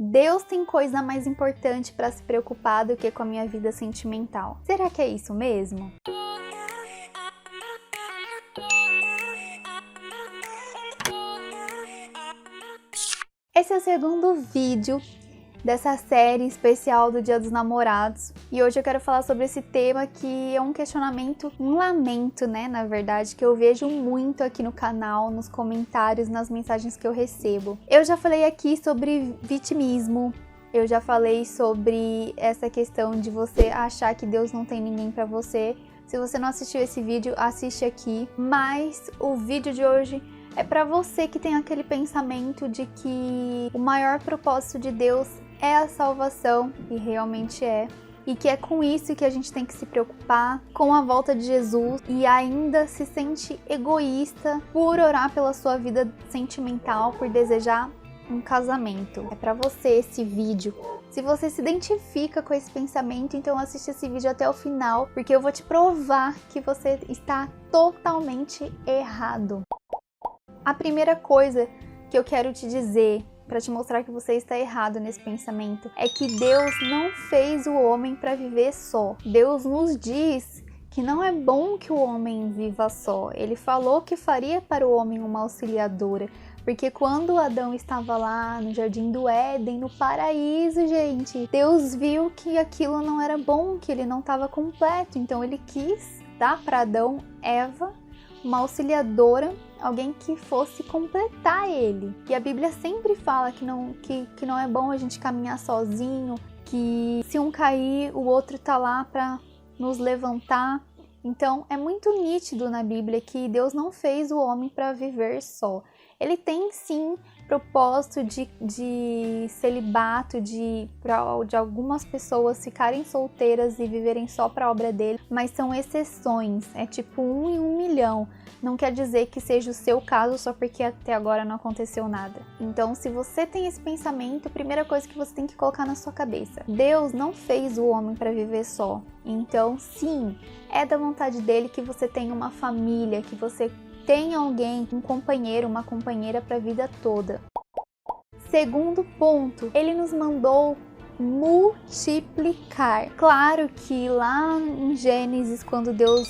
Deus tem coisa mais importante para se preocupar do que com a minha vida sentimental. Será que é isso mesmo? Esse é o segundo vídeo dessa série especial do Dia dos Namorados. E hoje eu quero falar sobre esse tema que é um questionamento, um lamento, né, na verdade, que eu vejo muito aqui no canal, nos comentários, nas mensagens que eu recebo. Eu já falei aqui sobre vitimismo, eu já falei sobre essa questão de você achar que Deus não tem ninguém pra você. Se você não assistiu esse vídeo, assiste aqui. Mas o vídeo de hoje é pra você que tem aquele pensamento de que o maior propósito de Deus é a salvação, e realmente é. E que é com isso que a gente tem que se preocupar, com a volta de Jesus, e ainda se sente egoísta por orar pela sua vida sentimental, por desejar um casamento. É pra você esse vídeo. Se você se identifica com esse pensamento, então assiste esse vídeo até o final, porque eu vou te provar que você está totalmente errado. A primeira coisa que eu quero te dizer, para te mostrar que você está errado nesse pensamento, é que Deus não fez o homem para viver só. Deus nos diz que não é bom que o homem viva só. Ele falou que faria para o homem uma auxiliadora, porque quando Adão estava lá no Jardim do Éden, no paraíso, gente, Deus viu que aquilo não era bom, que ele não estava completo, então ele quis dar para Adão, Eva, uma auxiliadora, alguém que fosse completar ele. E a Bíblia sempre fala que não é bom a gente caminhar sozinho, que se um cair, o outro tá lá para nos levantar. Então é muito nítido na Bíblia que Deus não fez o homem para viver só. Ele tem sim propósito de celibato, de algumas pessoas ficarem solteiras e viverem só para a obra dele, mas são exceções, é tipo 1 em 1 milhão. Não quer dizer que seja o seu caso só porque até agora não aconteceu nada. Então, se você tem esse pensamento, a primeira coisa que você tem que colocar na sua cabeça: Deus não fez o homem para viver só. Então, sim, é da vontade dele que você tenha uma família, que você tenha alguém, um companheiro, uma companheira para a vida toda. Segundo ponto, ele nos mandou multiplicar. Claro que lá em Gênesis, quando Deus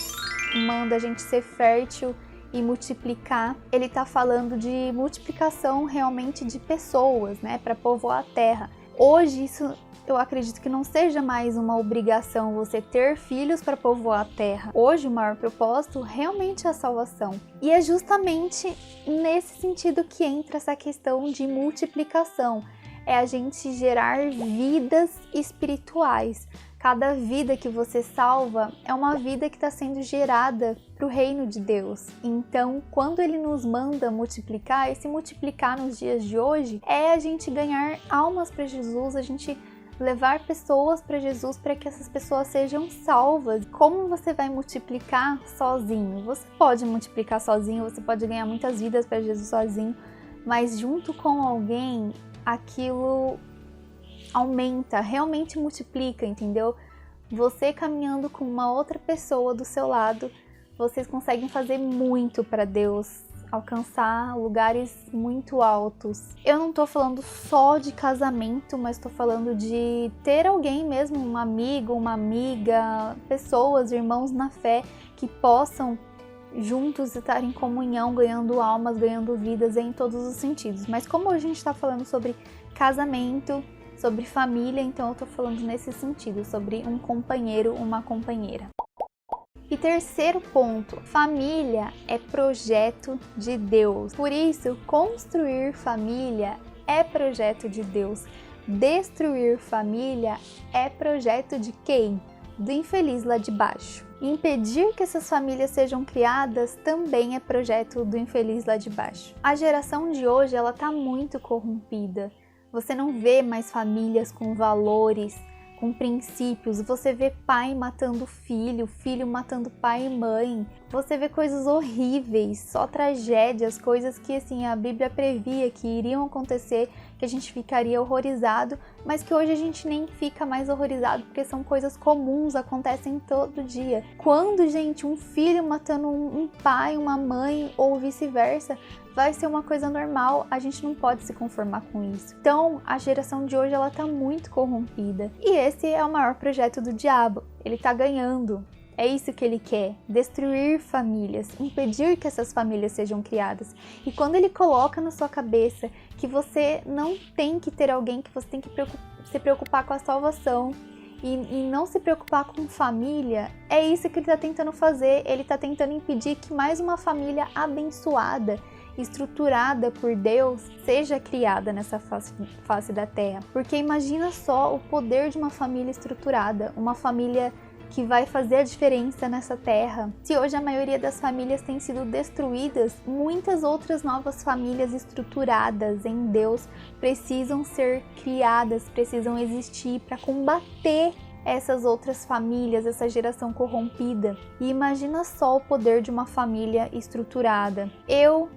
manda a gente ser fértil e multiplicar, ele tá falando de multiplicação realmente de pessoas, né, para povoar a terra. Hoje isso eu acredito que não seja mais uma obrigação você ter filhos para povoar a terra. Hoje o maior propósito realmente é a salvação. E é justamente nesse sentido que entra essa questão de multiplicação. É a gente gerar vidas espirituais. Cada vida que você salva é uma vida que está sendo gerada para o reino de Deus. Então, quando ele nos manda multiplicar, esse multiplicar nos dias de hoje é a gente ganhar almas para Jesus, a gente levar pessoas para Jesus para que essas pessoas sejam salvas. Como você vai multiplicar sozinho? Você pode multiplicar sozinho, você pode ganhar muitas vidas para Jesus sozinho, mas junto com alguém, aquilo aumenta, realmente multiplica, entendeu? Você caminhando com uma outra pessoa do seu lado, vocês conseguem fazer muito para Deus, alcançar lugares muito altos. Eu não tô falando só de casamento, mas tô falando de ter alguém mesmo, um amigo, uma amiga, pessoas, irmãos na fé, que possam juntos estar em comunhão, ganhando almas, ganhando vidas em todos os sentidos. Mas como a gente tá falando sobre casamento, sobre família, então eu tô falando nesse sentido, sobre um companheiro, uma companheira. E terceiro ponto, família é projeto de Deus. Por isso, construir família é projeto de Deus. Destruir família é projeto de quem? Do infeliz lá de baixo. Impedir que essas famílias sejam criadas também é projeto do infeliz lá de baixo. A geração de hoje, ela tá muito corrompida. Você não vê mais famílias com valores, com princípios. Você vê pai matando filho, filho matando pai e mãe. você vê coisas horríveis, só tragédias, coisas que assim a Bíblia previa que iriam acontecer, que a gente ficaria horrorizado, mas que hoje a gente nem fica mais horrorizado porque são coisas comuns, acontecem todo dia. Quando, gente, um filho matando um pai, uma mãe ou vice-versa, vai ser uma coisa normal, a gente não pode se conformar com isso. Então, a geração de hoje ela tá muito corrompida. E esse é o maior projeto do diabo. Ele tá ganhando. É isso que ele quer, destruir famílias, impedir que essas famílias sejam criadas. E quando ele coloca na sua cabeça que você não tem que ter alguém, que você tem que se preocupar com a salvação e não se preocupar com família, é isso que ele está tentando fazer. Ele está tentando impedir que mais uma família abençoada, estruturada por Deus, seja criada nessa face da terra. Porque imagina só o poder de uma família estruturada, uma família que vai fazer a diferença nessa terra. Se hoje a maioria das famílias tem sido destruídas, muitas outras novas famílias estruturadas em Deus precisam ser criadas, precisam existir para combater essas outras famílias, essa geração corrompida. E imagina só o poder de uma família estruturada. Eu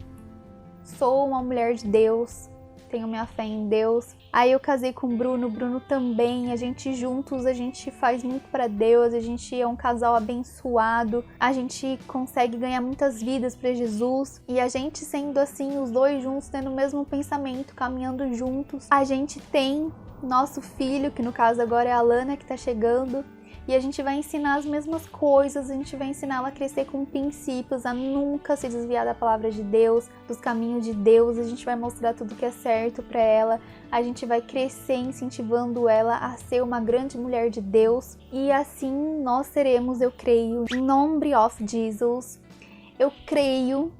sou uma mulher de Deus, tenho minha fé em Deus. Aí eu casei com o Bruno também, a gente juntos, a gente faz muito para Deus, a gente é um casal abençoado, a gente consegue ganhar muitas vidas para Jesus, e a gente sendo assim, os dois juntos, tendo o mesmo pensamento, caminhando juntos, a gente tem nosso filho, que no caso agora é a Lana, que tá chegando, e a gente vai ensinar as mesmas coisas, a gente vai ensinar ela a crescer com princípios, a nunca se desviar da palavra de Deus, dos caminhos de Deus, a gente vai mostrar tudo que é certo para ela, a gente vai crescer incentivando ela a ser uma grande mulher de Deus, e assim nós seremos, eu creio, em nome of Jesus, eu creio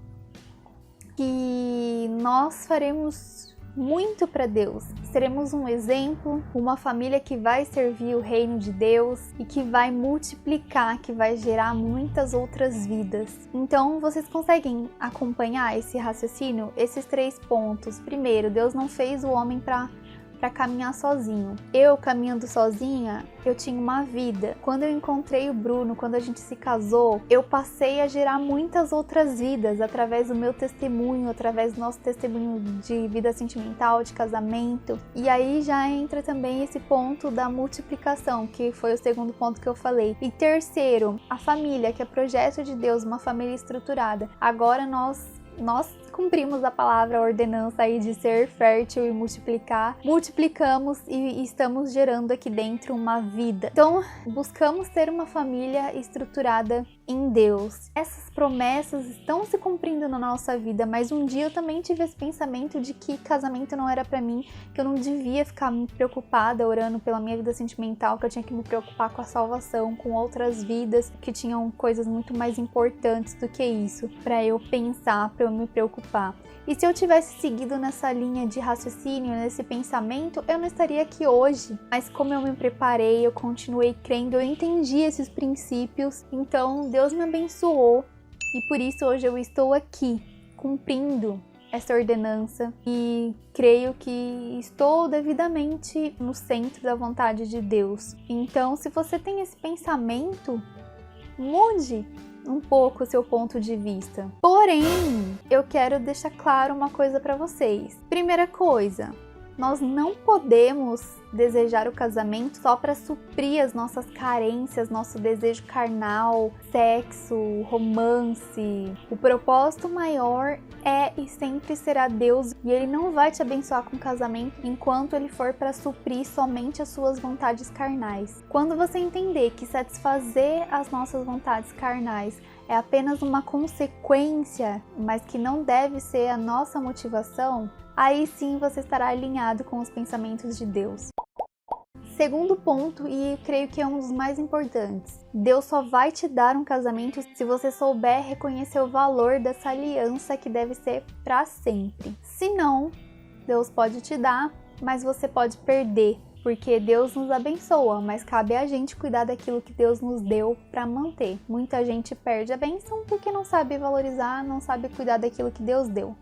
que nós faremos muito para Deus. Seremos um exemplo, uma família que vai servir o reino de Deus e que vai multiplicar, que vai gerar muitas outras vidas. Então, vocês conseguem acompanhar esse raciocínio? Esses 3 pontos. Primeiro, Deus não fez o homem para caminhar sozinho. Eu, caminhando sozinha, eu tinha uma vida. Quando eu encontrei o Bruno, quando a gente se casou, eu passei a gerar muitas outras vidas através do meu testemunho, através do nosso testemunho de vida sentimental, de casamento. E aí já entra também esse ponto da multiplicação, que foi o segundo ponto que eu falei. E terceiro, a família, que é projeto de Deus, uma família estruturada. Agora nós cumprimos a palavra, a ordenança aí de ser fértil e multiplicar. Multiplicamos e estamos gerando aqui dentro uma vida. Então, buscamos ter uma família estruturada em Deus. Essas promessas estão se cumprindo na nossa vida, mas um dia eu também tive esse pensamento de que casamento não era pra mim, que eu não devia ficar me preocupada orando pela minha vida sentimental, que eu tinha que me preocupar com a salvação, com outras vidas que tinham coisas muito mais importantes do que isso, pra eu pensar, pra eu me preocupar. E se eu tivesse seguido nessa linha de raciocínio, nesse pensamento, eu não estaria aqui hoje. Mas como eu me preparei, eu continuei crendo, eu entendi esses princípios, então Deus me abençoou. E por isso hoje eu estou aqui, cumprindo essa ordenança. E creio que estou devidamente no centro da vontade de Deus. Então, se você tem esse pensamento, mude um pouco o seu ponto de vista. Porém, eu quero deixar claro uma coisa para vocês. Primeira coisa, nós não podemos desejar o casamento só para suprir as nossas carências, nosso desejo carnal, sexo, romance. O propósito maior é e sempre será Deus, e Ele não vai te abençoar com casamento enquanto Ele for para suprir somente as suas vontades carnais. Quando você entender que satisfazer as nossas vontades carnais é apenas uma consequência, mas que não deve ser a nossa motivação, aí sim você estará alinhado com os pensamentos de Deus. Segundo ponto, e creio que é um dos mais importantes, Deus só vai te dar um casamento se você souber reconhecer o valor dessa aliança que deve ser para sempre. Se não, Deus pode te dar, mas você pode perder, porque Deus nos abençoa, mas cabe a gente cuidar daquilo que Deus nos deu para manter. Muita gente perde a bênção porque não sabe valorizar, não sabe cuidar daquilo que Deus deu.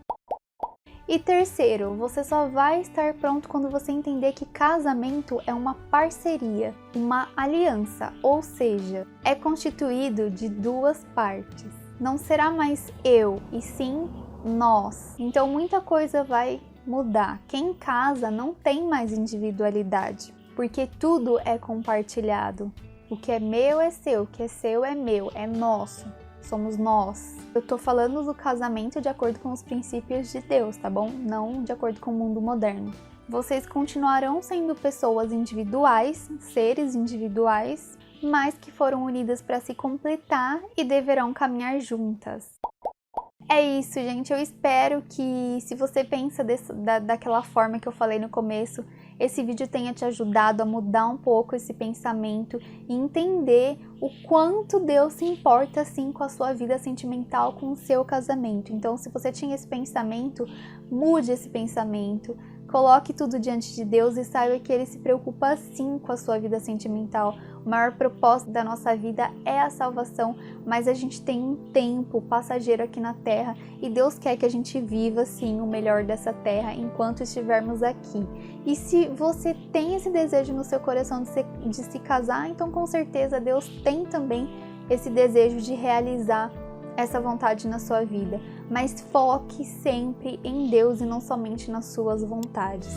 E terceiro, você só vai estar pronto quando você entender que casamento é uma parceria, uma aliança, ou seja, é constituído de 2 partes. não será mais eu, e sim nós. Então muita coisa vai mudar. Quem casa não tem mais individualidade, porque tudo é compartilhado. O que é meu é seu, o que é seu é meu, é nosso. Somos nós. Eu tô falando do casamento de acordo com os princípios de Deus, tá bom? Não de acordo com o mundo moderno. Vocês continuarão sendo pessoas individuais, seres individuais, mas que foram unidas para se completar e deverão caminhar juntas. É isso, gente. Eu espero que, se você pensa daquela forma que eu falei no começo, esse vídeo tenha te ajudado a mudar um pouco esse pensamento e entender o quanto Deus se importa, assim, com a sua vida sentimental, com o seu casamento. Então, se você tinha esse pensamento, mude esse pensamento. Coloque tudo diante de Deus e saiba que Ele se preocupa sim com a sua vida sentimental. O maior propósito da nossa vida é a salvação, mas a gente tem um tempo passageiro aqui na Terra e Deus quer que a gente viva sim o melhor dessa Terra enquanto estivermos aqui. E se você tem esse desejo no seu coração de se casar, então com certeza Deus tem também esse desejo de realizar essa vontade na sua vida, mas foque sempre em Deus e não somente nas suas vontades.